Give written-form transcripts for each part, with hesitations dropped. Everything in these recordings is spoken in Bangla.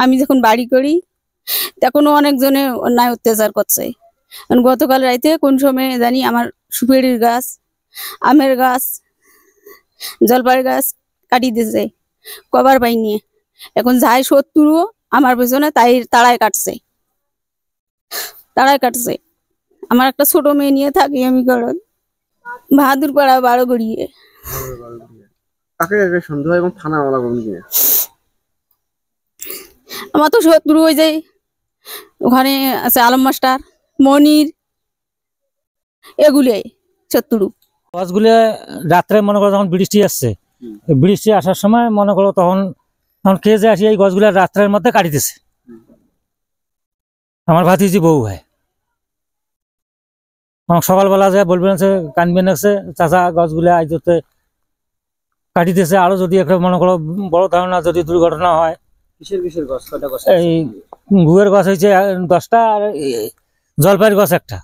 আমি যখন বাড়ি করি তখনও অনেকজনে অন্যায় অত্যাচার করছে। গতকাল রাইতে কোন সময় জানি আমার সুপারির গাছ, আমের গাছ, জলপাই গাছ কাটি দিয়েছে, কভার পাইনি। এখন যাই শত্রু আমার পেছনে তাই তাড়ায় কাটছে। আমার একটা ছোট মেয়ে নিয়ে থাকি আমি ঘরত, বাহাদুরপাড়া 12 গড়িয়ে। সন্দেহ এবং থানা আমার তো শত্রু হয়ে যায়, ওখানে আছে আলম মাস্টার, মনির, এগুলোই শত্রু। গাছগুলো রাত্রে মনে করো যখন বৃষ্টি আসছে, বৃষ্টি আসার সময় মনে করো তখন কে যে আসি এই গাছগুলো রাত্রের মধ্যে কাটিতেছে। আমার ভাতিজি বউ হয়, সকালবেলা যায় বলবেন কানবেন চাচা গাছগুলো আইতে কাটিতেছে। আরো যদি একটা মনে করো বড় ধরনের যদি দুর্ঘটনা হয়, এই গুয়ের গাছ হয়েছে 10টা আর জলপাইয়ের গাছ একটা।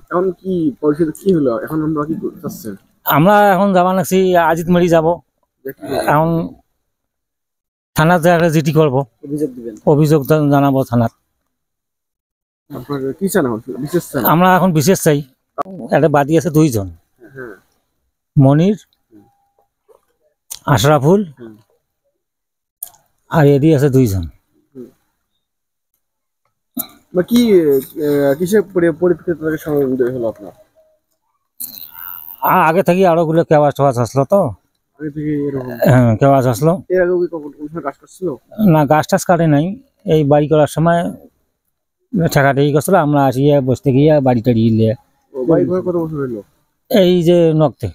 এখন কি পরিস্থিতি কি হলো? এখন আমরা কি করতেছেন? আমরা এখন যাবা নাকছি আজিত মারি যাব। এখন থানাতে একটা জিটি করবো, অভিযোগ জানাবো থানার। কি চান বিশেষ? আমরা এখন বিশেষ চাই। একটা বাদী আছে 2 জন, মনির, আশরাফুল, আর এদি আছে 2 জন। কি কিসের পরিপ্রেক্ষিতে হলো আপনার? আগে থেকে আরো গুলো কেওয়াজ টেওয়াজ আসলো তো, হ্যাঁ কেওয়াজ আসলো। না গাছ টাছ কাটে নাই, এই বাড়ি করার সময় ঠেকাঠেকি করছিল, আমরা আসিয়া বসতে গিয়ে বাড়ি টাড়ি নিয়ে। এই যে নকতে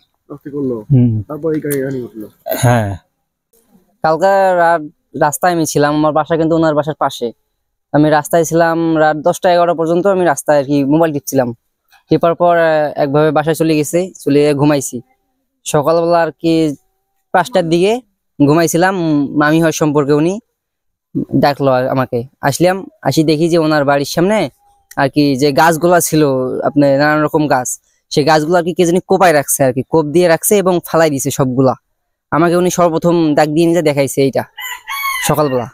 হ্যাঁ। কালকে রাস্তায় আমি ছিলাম, আমার বাসা কিন্তু ওনার বাসার পাশে। আমি রাস্তায় ছিলাম রাত 10টা-11টা পর্যন্ত। আমি রাস্তায় আর কি মোবাইল টিপছিলাম, টিপার পর একভাবে বাসায় চলে গেছি, চলে ঘুমাইছি। সকালবেলা আর কি 5টার দিকে ঘুমাইছিলাম, মামি হয় সম্পর্কে, উনি ডাকলো আমাকে। আসলাম, আসি দেখি যে ওনার বাড়ির সামনে আর কি যে গাছগুলা ছিল, আপনার নানান রকম গাছ, সেই গাছগুলো আর কি কে জানি কোপায় রাখছে, আর কি কোপ দিয়ে রাখছে এবং ফালাই দিছে সবগুলা। আমাকে উনি সর্বপ্রথম ডাক দিয়ে নিয়ে দেখাইছে এইটা সকালবেলা।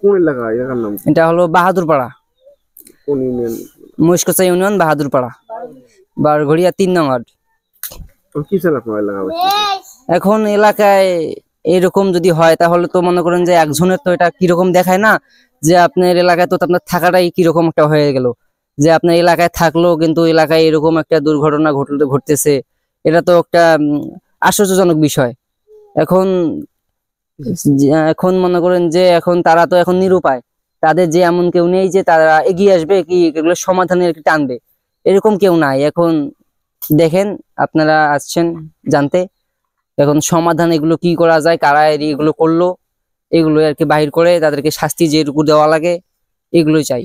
কোন এলাকা? এলাকার নাম? এটা হলো বাহাদুরপাড়া, কোন ইউনিয়ন? মহিষকচা ইউনিয়ন, বাহাদুরপাড়া, বারঘড়িয়া 3 নং ওয়ার্ড। কি চান আপনার এলাকা? এখন এলাকায় এরকম যদি হয় তাহলে তো মনে করেন যে একজনের তো এটা কিরকম দেখায় না, যে আপনার এলাকায় তো আপনার থাকাটাই কিরকম একটা হয়ে গেল, যে আপনার এলাকায় থাকলো কিন্তু এলাকায় এরকম একটা দুর্ঘটনা ঘটতেছে। এটা তো একটা আশ্চর্যজনক বিষয়। এখন মনে করেন যে এখন তারা তো এখন নিরুপায়, তাদের যে এমন কেউ নেই যে তারা এগিয়ে আসবে কি এগুলো সমাধানের টানবে, এরকম কেউ নাই। এখন দেখেন আপনারা আসছেন জানতে, এখন সমাধান এগুলো কি করা যায়, কারা এগুলো করলো, এগুলো আর কি বাহির করে তাদেরকে শাস্তি যেটুকু দেওয়া লাগে এগুলোই চাই।